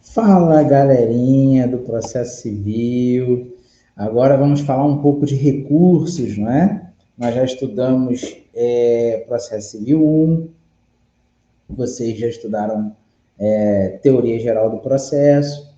Fala, galerinha do processo civil. Agora vamos falar um pouco de recursos, não é? Nós já estudamos processo civil 1, vocês já estudaram teoria geral do processo.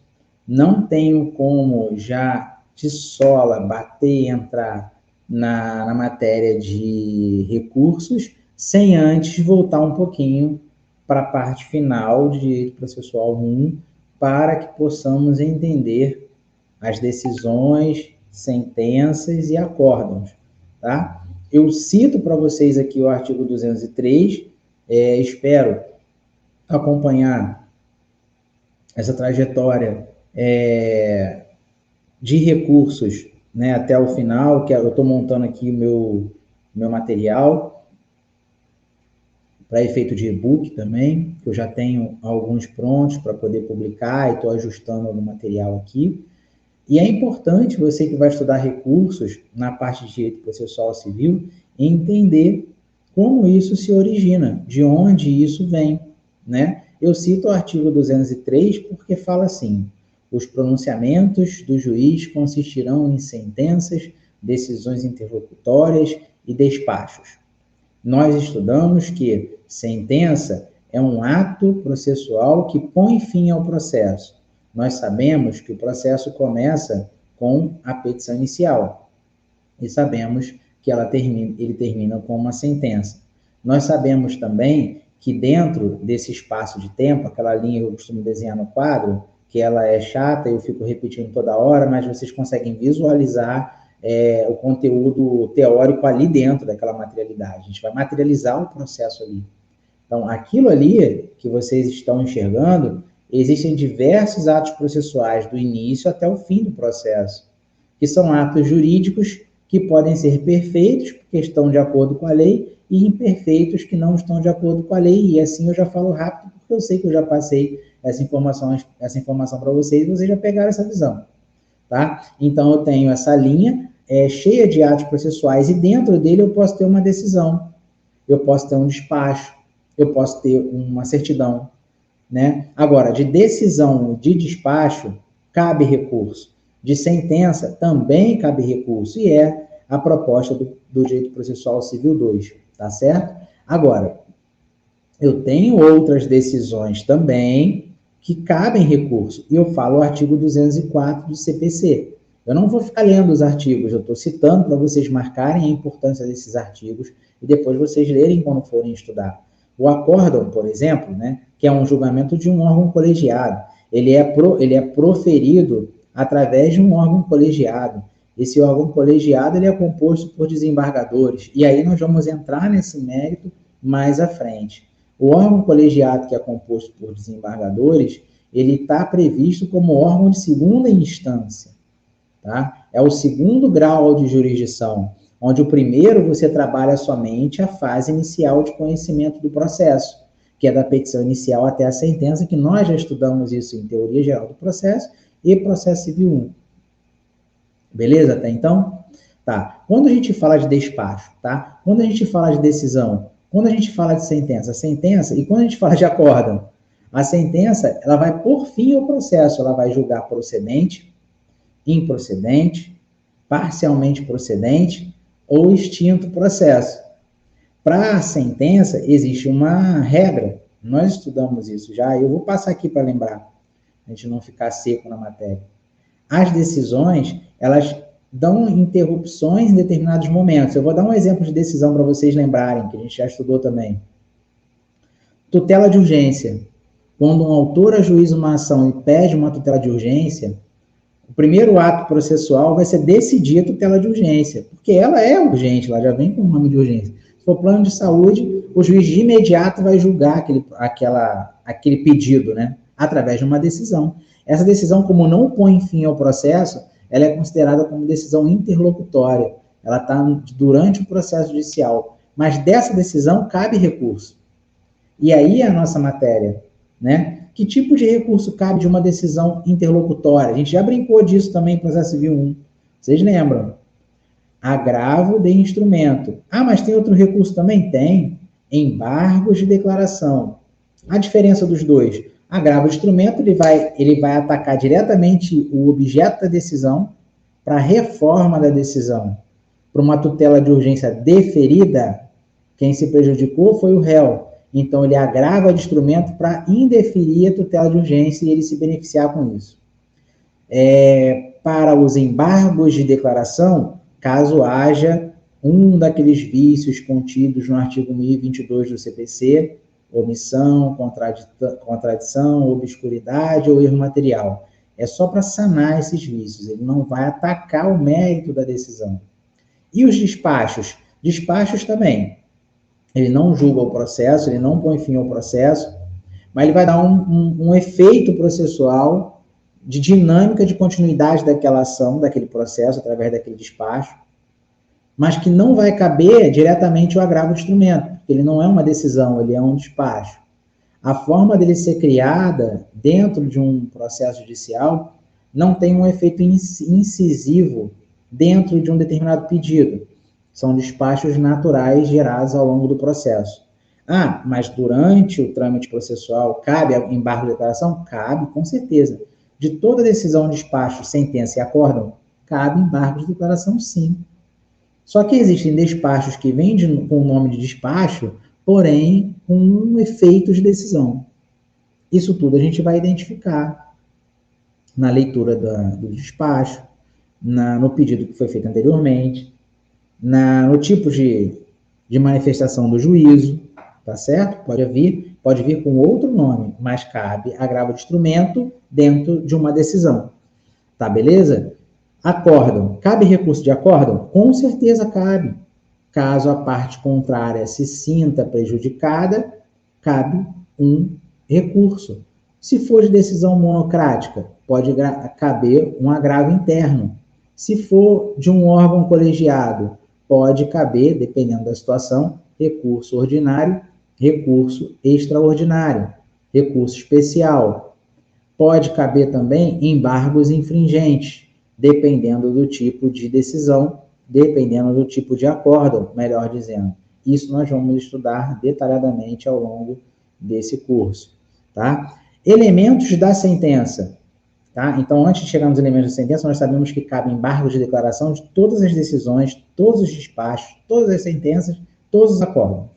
Não tenho como já de sola bater e entrar na matéria de recursos sem antes voltar um pouquinho para a parte final de direito processual 1, para que possamos entender as decisões, sentenças e acórdãos, tá? Eu cito para vocês aqui o artigo 203, espero acompanhar essa trajetória de recursos, né, até o final, que eu estou montando aqui o meu material para efeito de e-book também, que eu já tenho alguns prontos para poder publicar e estou ajustando algum material aqui. E é importante você que vai estudar recursos na parte de direito processual civil entender como isso se origina, de onde isso vem, né? Eu cito o artigo 203 porque fala assim: os pronunciamentos do juiz consistirão em sentenças, decisões interlocutórias e despachos. Nós estudamos que sentença é um ato processual que põe fim ao processo. Nós sabemos que o processo começa com a petição inicial e sabemos que ele termina com uma sentença. Nós sabemos também que dentro desse espaço de tempo, aquela linha que eu costumo desenhar no quadro, que ela é chata, eu fico repetindo toda hora, mas vocês conseguem visualizar o conteúdo teórico ali dentro daquela materialidade. A gente vai materializar o processo ali. Então, aquilo ali que vocês estão enxergando, existem diversos atos processuais do início até o fim do processo, que são atos jurídicos que podem ser perfeitos, porque estão de acordo com a lei, e imperfeitos, que não estão de acordo com a lei. E assim eu já falo rápido, porque eu sei que eu já passei essa informação para vocês, e vocês já pegaram essa visão. Tá? Então, eu tenho essa linha cheia de atos processuais, e dentro dele eu posso ter uma decisão, eu posso ter um despacho, eu posso ter uma certidão, né? Agora, de decisão de despacho, cabe recurso. De sentença, também cabe recurso, e é a proposta do Direito Processual Civil 2, tá certo? Agora, eu tenho outras decisões também que cabem recurso, e eu falo o artigo 204 do CPC. Eu não vou ficar lendo os artigos, eu estou citando para vocês marcarem a importância desses artigos e depois vocês lerem quando forem estudar. O acórdão, por exemplo, né, que é um julgamento de um órgão colegiado, ele é proferido através de um órgão colegiado. Esse órgão colegiado ele é composto por desembargadores, e aí nós vamos entrar nesse mérito mais à frente. O órgão colegiado, que é composto por desembargadores, ele está previsto como órgão de segunda instância, tá? É o segundo grau de jurisdição, onde o primeiro você trabalha somente a fase inicial de conhecimento do processo, que é da petição inicial até a sentença, que nós já estudamos isso em teoria geral do processo e processo civil 1. Beleza até então? Tá. Quando a gente fala de despacho, tá? Quando a gente fala de decisão, quando a gente fala de sentença, e quando a gente fala de acórdão, a sentença, ela vai por fim ao processo, ela vai julgar procedente, improcedente, parcialmente procedente ou extinto o processo. Para a sentença, existe uma regra, nós estudamos isso já, eu vou passar aqui para lembrar, a gente não ficar seco na matéria. As decisões, elas dão interrupções em determinados momentos. Eu vou dar um exemplo de decisão para vocês lembrarem, que a gente já estudou também. Tutela de urgência. Quando um autor ajuiza uma ação e pede uma tutela de urgência, o primeiro ato processual vai ser decidir a tutela de urgência, porque ela é urgente, ela já vem com o nome de urgência. Se for plano de saúde, o juiz de imediato vai julgar aquele pedido, né? Através de uma decisão. Essa decisão, como não põe fim ao processo, ela é considerada como decisão interlocutória. Ela está durante o processo judicial. Mas dessa decisão cabe recurso. E aí é a nossa matéria, né? Que tipo de recurso cabe de uma decisão interlocutória? A gente já brincou disso também em processo civil 1. Vocês lembram? Agravo de instrumento. Ah, mas tem outro recurso também? Tem. Embargos de declaração. A diferença dos dois? Agravo de instrumento, ele vai atacar diretamente o objeto da decisão para a reforma da decisão. Para uma tutela de urgência deferida, quem se prejudicou foi o réu. Então, ele agrava de instrumento para indeferir a tutela de urgência e ele se beneficiar com isso. Para os embargos de declaração, caso haja um daqueles vícios contidos no artigo 1022 do CPC, omissão, contradição, obscuridade ou erro material. É só para sanar esses vícios, ele não vai atacar o mérito da decisão. E os despachos? Despachos também. Ele não julga o processo, ele não põe fim ao processo, mas ele vai dar um efeito processual de dinâmica de continuidade daquela ação, daquele processo, através daquele despacho, mas que não vai caber diretamente o agravo de instrumento, porque ele não é uma decisão, ele é um despacho. A forma dele ser criada dentro de um processo judicial não tem um efeito incisivo dentro de um determinado pedido. São despachos naturais gerados ao longo do processo. Mas durante o trâmite processual, cabe embargo de declaração? Cabe, com certeza. De toda decisão, despacho, sentença e acórdão, cabe embargo de declaração, sim. Só que existem despachos que vêm com o nome de despacho, porém com um efeito de decisão. Isso tudo a gente vai identificar na leitura do despacho, no pedido que foi feito anteriormente, no tipo de manifestação do juízo, tá certo? Pode vir com outro nome, mas cabe agravo de instrumento dentro de uma decisão. Tá, beleza? Acórdão. Cabe recurso de acórdão? Com certeza cabe. Caso a parte contrária se sinta prejudicada, cabe um recurso. Se for de decisão monocrática, pode caber um agravo interno. Se for de um órgão colegiado, pode caber, dependendo da situação, recurso ordinário, recurso extraordinário, recurso especial. Pode caber também embargos infringentes, dependendo do tipo de decisão, dependendo do tipo de acórdão, melhor dizendo. Isso nós vamos estudar detalhadamente ao longo desse curso, tá? Elementos da sentença, tá? Então, antes de chegar nos elementos da sentença, nós sabemos que cabe embargo de declaração de todas as decisões, todos os despachos, todas as sentenças, todos os acórdãos.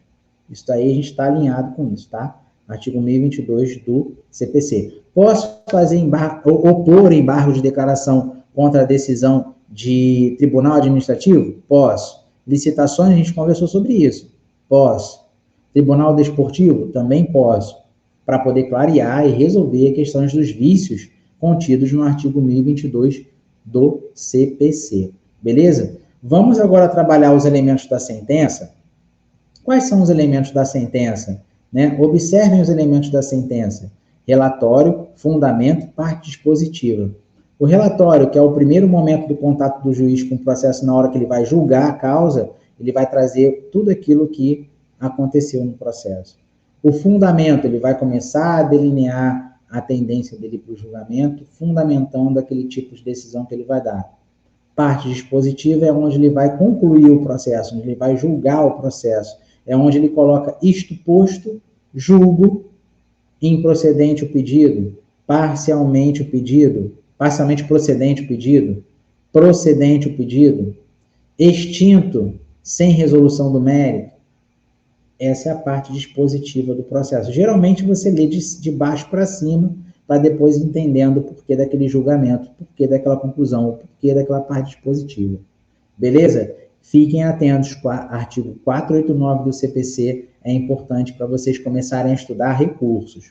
Isso daí a gente está alinhado com isso, tá? Artigo 1022 do CPC. Posso fazer opor embargo de declaração contra a decisão de tribunal administrativo? Posso. Licitações, a gente conversou sobre isso. Posso. Tribunal desportivo? Também posso. Para poder clarear e resolver questões dos vícios contidos no artigo 1022 do CPC. Beleza? Vamos agora trabalhar os elementos da sentença. Quais são os elementos da sentença? Observem os elementos da sentença. Relatório, fundamento, parte dispositiva. O relatório, que é o primeiro momento do contato do juiz com o processo na hora que ele vai julgar a causa, ele vai trazer tudo aquilo que aconteceu no processo. O fundamento, ele vai começar a delinear a tendência dele para o julgamento, fundamentando aquele tipo de decisão que ele vai dar. Parte dispositiva é onde ele vai concluir o processo, onde ele vai julgar o processo. É onde ele coloca isto posto, julgo, improcedente o pedido, parcialmente procedente o pedido, procedente o pedido, extinto, sem resolução do mérito. Essa é a parte dispositiva do processo. Geralmente você lê de baixo para cima, para depois entendendo o porquê daquele julgamento, o porquê daquela conclusão, o porquê daquela parte dispositiva. Beleza? Fiquem atentos com o artigo 489 do CPC, é importante para vocês começarem a estudar recursos.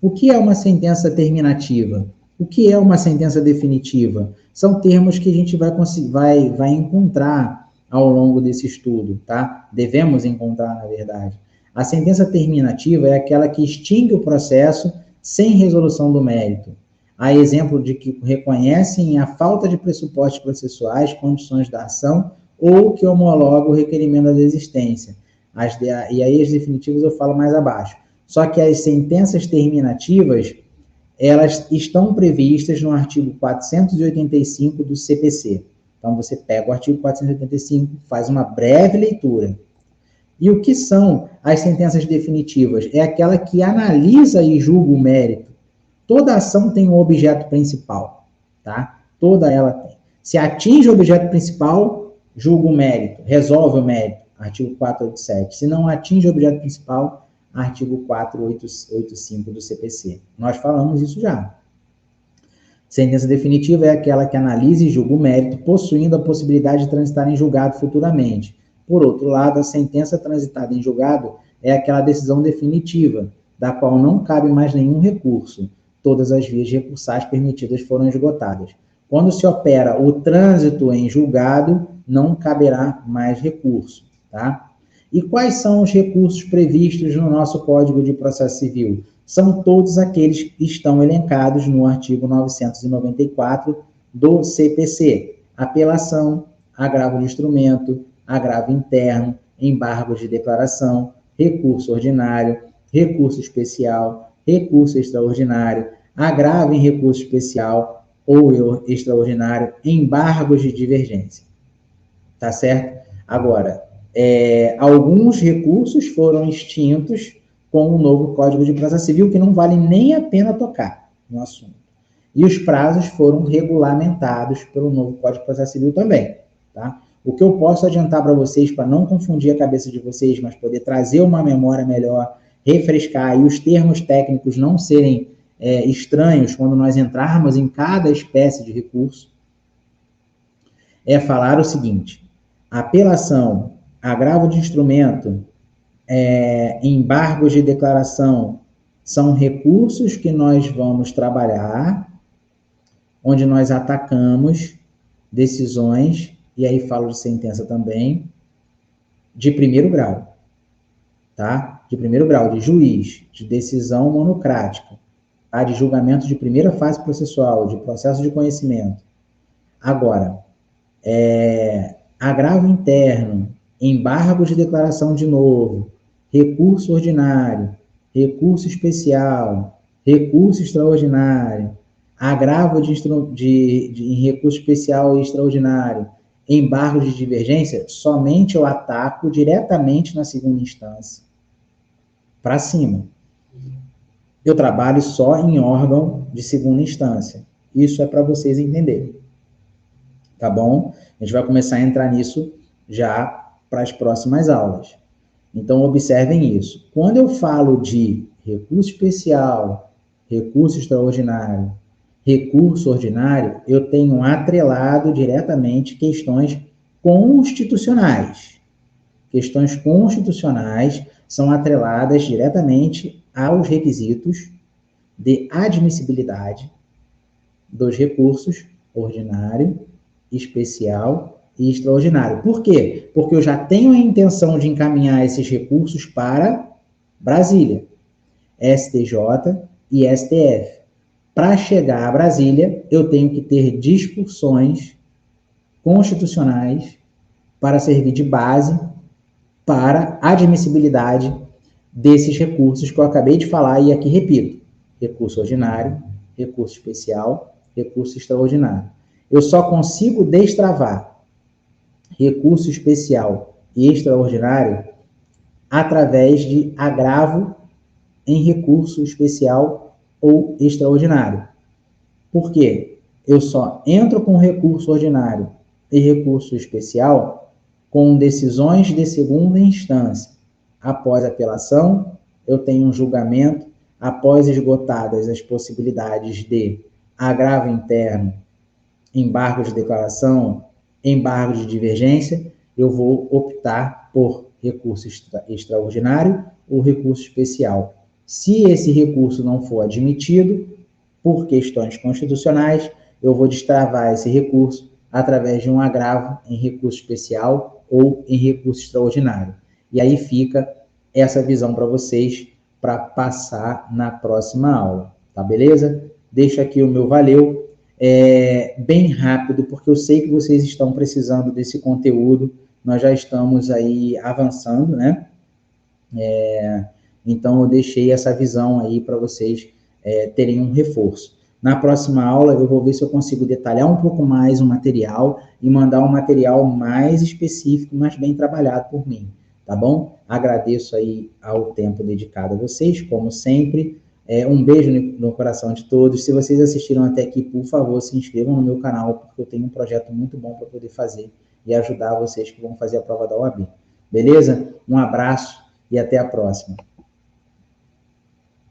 O que é uma sentença terminativa? O que é uma sentença definitiva? São termos que a gente vai encontrar ao longo desse estudo, tá? Devemos encontrar, na verdade. A sentença terminativa é aquela que extingue o processo sem resolução do mérito. Há exemplo de que reconhecem a falta de pressupostos processuais, condições da ação, ou que homologam o requerimento da desistência. E aí as definitivas eu falo mais abaixo. Só que as sentenças terminativas, elas estão previstas no artigo 485 do CPC. Então, você pega o artigo 485, faz uma breve leitura. E o que são as sentenças definitivas? É aquela que analisa e julga o mérito. Toda ação tem um objeto principal, tá? Toda ela tem. Se atinge o objeto principal, julga o mérito, resolve o mérito, artigo 487. Se não atinge o objeto principal, artigo 485 do CPC. Nós falamos isso já. Sentença definitiva é aquela que analisa e julga o mérito, possuindo a possibilidade de transitar em julgado futuramente. Por outro lado, a sentença transitada em julgado é aquela decisão definitiva, da qual não cabe mais nenhum recurso. Todas as vias recursais permitidas foram esgotadas. Quando se opera o trânsito em julgado, não caberá mais recurso, tá? E quais são os recursos previstos no nosso Código de Processo Civil? São todos aqueles que estão elencados no artigo 994 do CPC. Apelação, agravo de instrumento, agravo interno, embargo de declaração, recurso ordinário, recurso especial, recurso extraordinário, agravo em recurso especial ou extraordinário, embargos de divergência. Tá certo? Agora, alguns recursos foram extintos com o novo Código de Processo Civil, que não vale nem a pena tocar no assunto. E os prazos foram regulamentados pelo novo Código de Processo Civil também, tá? O que eu posso adiantar para vocês, para não confundir a cabeça de vocês, mas poder trazer uma memória melhor, refrescar, e os termos técnicos não serem estranhos quando nós entrarmos em cada espécie de recurso, é falar o seguinte: apelação, agravo de instrumento, embargos de declaração, são recursos que nós vamos trabalhar, onde nós atacamos decisões, e aí falo de sentença também, de primeiro grau, tá? De primeiro grau, de juiz, de decisão monocrática, tá? De julgamento de primeira fase processual, de processo de conhecimento. Agora, agravo interno, embargo de declaração de novo, recurso ordinário, recurso especial, recurso extraordinário, agravo em recurso especial e extraordinário, embargo de divergência, somente eu ataco diretamente na segunda instância, para cima. Eu trabalho só em órgão de segunda instância. Isso é para vocês entenderem. Tá bom? A gente vai começar a entrar nisso já para as próximas aulas. Então, observem isso. Quando eu falo de recurso especial, recurso extraordinário, recurso ordinário, eu tenho atrelado diretamente questões constitucionais. Questões constitucionais são atreladas diretamente aos requisitos de admissibilidade dos recursos ordinário, especial e extraordinário. Por quê? Porque eu já tenho a intenção de encaminhar esses recursos para Brasília, STJ e STF. Para chegar a Brasília, eu tenho que ter disposições constitucionais para servir de base para a admissibilidade desses recursos que eu acabei de falar e aqui repito: recurso ordinário, recurso especial, recurso extraordinário. Eu só consigo destravar recurso especial e extraordinário através de agravo em recurso especial ou extraordinário. Por quê? Eu só entro com recurso ordinário e recurso especial com decisões de segunda instância. Após apelação, eu tenho um julgamento, após esgotadas as possibilidades de agravo interno, embargo de declaração, embargo de divergência, eu vou optar por recurso extraordinário ou recurso especial. Se esse recurso não for admitido, por questões constitucionais, eu vou destravar esse recurso através de um agravo em recurso especial ou em recurso extraordinário. E aí fica essa visão para vocês, para passar na próxima aula, tá beleza? Deixo aqui o meu valeu, bem rápido, porque eu sei que vocês estão precisando desse conteúdo, nós já estamos aí avançando, né? Então, eu deixei essa visão aí para vocês terem um reforço. Na próxima aula, eu vou ver se eu consigo detalhar um pouco mais o material e mandar um material mais específico, mas bem trabalhado por mim. tá bom? Agradeço aí ao tempo dedicado a vocês, como sempre. Um beijo no coração de todos. Se vocês assistiram até aqui, por favor, se inscrevam no meu canal, porque eu tenho um projeto muito bom para poder fazer e ajudar vocês que vão fazer a prova da OAB. Beleza? Um abraço e até a próxima.